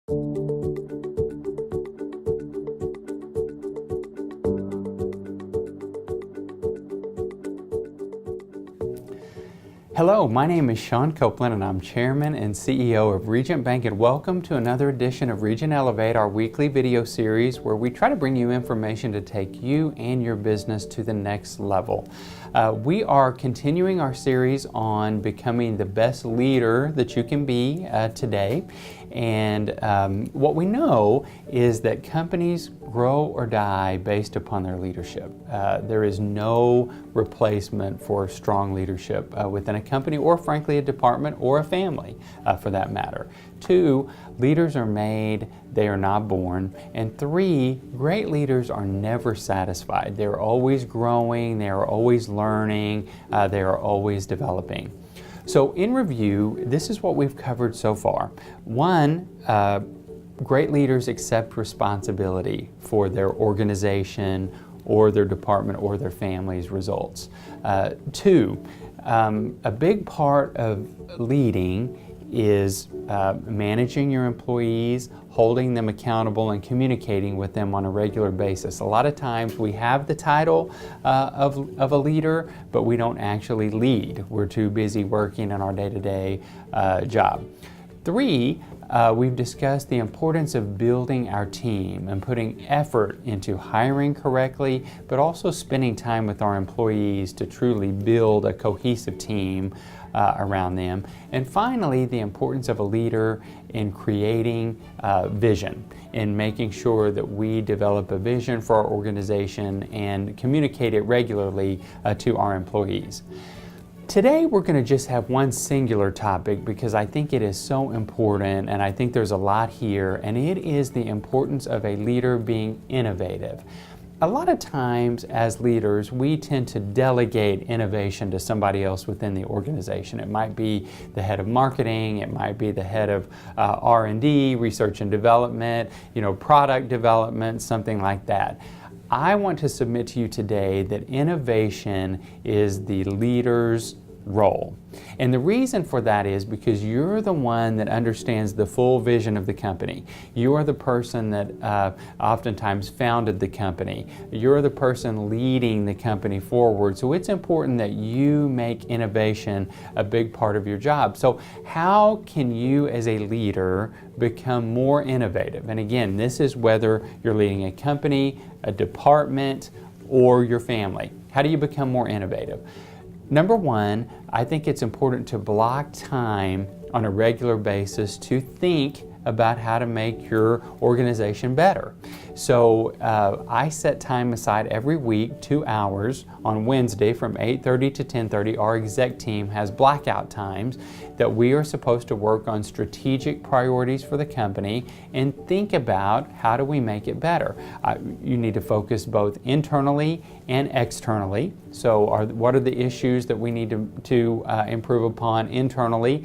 Hello, my name is Sean Copeland and I'm Chairman and CEO of Regent Bank, and welcome to another edition of Regent Elevate, our weekly video series where we try to bring you information to take you and your business to the next level. We are continuing our series on becoming the best leader that you can be today. And what we know is that companies grow or die based upon their leadership. There is no replacement for strong leadership within a company, or frankly a department or a family for that matter. 2, leaders are made, they are not born. And 3, great leaders are never satisfied. They're always growing, they are always learning, they are always developing. So in review, this is what we've covered so far. 1, great leaders accept responsibility for their organization or their department or their family's results. 2, a big part of leading is managing your employees, holding them accountable, and communicating with them on a regular basis. A lot of times we have the title of a leader, but we don't actually lead. We're too busy working in our day-to-day job. 3, we've discussed the importance of building our team and putting effort into hiring correctly, but also spending time with our employees to truly build a cohesive team around them. And finally, the importance of a leader in creating vision, in making sure that we develop a vision for our organization and communicate it regularly to our employees. Today we're going to just have one singular topic because I think it is so important, and I think there's a lot here, and it is the importance of a leader being innovative. A lot of times as leaders, we tend to delegate innovation to somebody else within the organization. It might be the head of marketing, it might be the head of R&D, research and development, product development, something like that. I want to submit to you today that innovation is the leader's role. And the reason for that is because you're the one that understands the full vision of the company. You are the person that oftentimes founded the company. You're the person leading the company forward. So it's important that you make innovation a big part of your job. So how can you as a leader become more innovative? And again, this is whether you're leading a company, a department, or your family. How do you become more innovative? Number 1, I think it's important to block time on a regular basis to think about how to make your organization better. So I set time aside every week, 2 hours on Wednesday from 8:30 to 10:30. Our exec team has blackout times that we are supposed to work on strategic priorities for the company and think about how do we make it better. You need to focus both internally and externally. So what are the issues that we need to improve upon internally?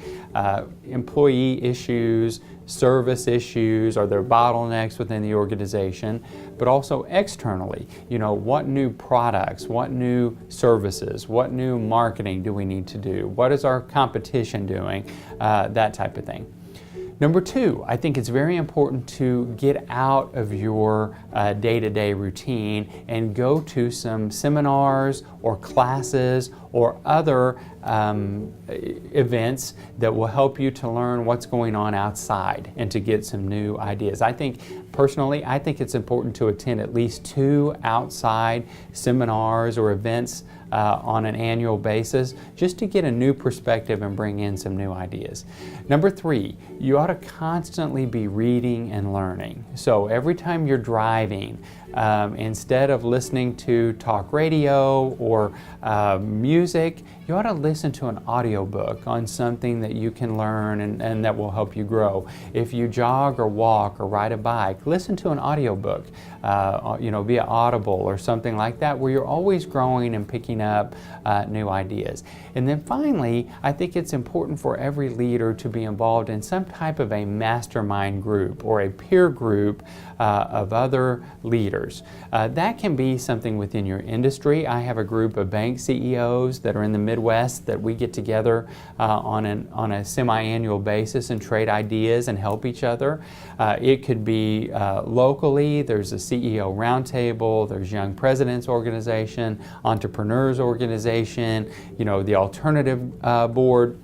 Employee issues, service issues, are there bottlenecks within the organization, but also externally, what new products, what new services, what new marketing do we need to do? What is our competition doing? That type of thing. Number 2, I think it's very important to get out of your day-to-day routine and go to some seminars or classes or other events that will help you to learn what's going on outside and to get some new ideas. Personally, I think it's important to attend at least 2 outside seminars or events on an annual basis, just to get a new perspective and bring in some new ideas. Number 3, you ought to constantly be reading and learning. So every time you're driving, instead of listening to talk radio or music, you ought to listen to an audiobook on something that you can learn and that will help you grow. If you jog or walk or ride a bike, listen to an audiobook. via Audible or something like that, where you're always growing and picking up new ideas. And then finally, I think it's important for every leader to be involved in some type of a mastermind group or a peer group of other leaders. That can be something within your industry. I have a group of bank CEOs that are in the Midwest that we get together on a semi-annual basis and trade ideas and help each other. It could be locally. There's a CEO roundtable, there's Young Presidents Organization, Entrepreneurs Organization, the Alternative Board.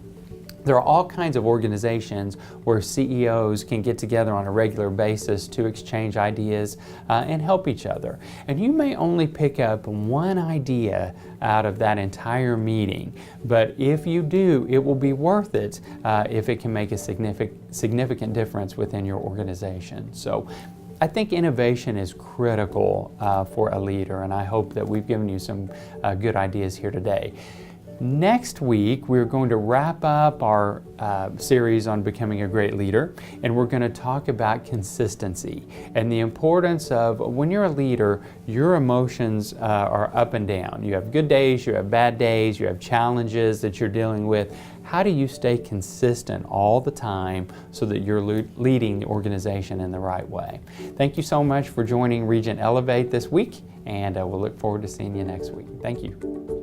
There are all kinds of organizations where CEOs can get together on a regular basis to exchange ideas and help each other. And you may only pick up one idea out of that entire meeting, but if you do, it will be worth it if it can make a significant difference within your organization. So I think innovation is critical for a leader, and I hope that we've given you some good ideas here today. Next week, we're going to wrap up our series on becoming a great leader, and we're going to talk about consistency and the importance of when you're a leader, your emotions are up and down. You have good days, you have bad days, you have challenges that you're dealing with. How do you stay consistent all the time so that you're leading the organization in the right way? Thank you so much for joining Regent Elevate this week, and we'll look forward to seeing you next week. Thank you.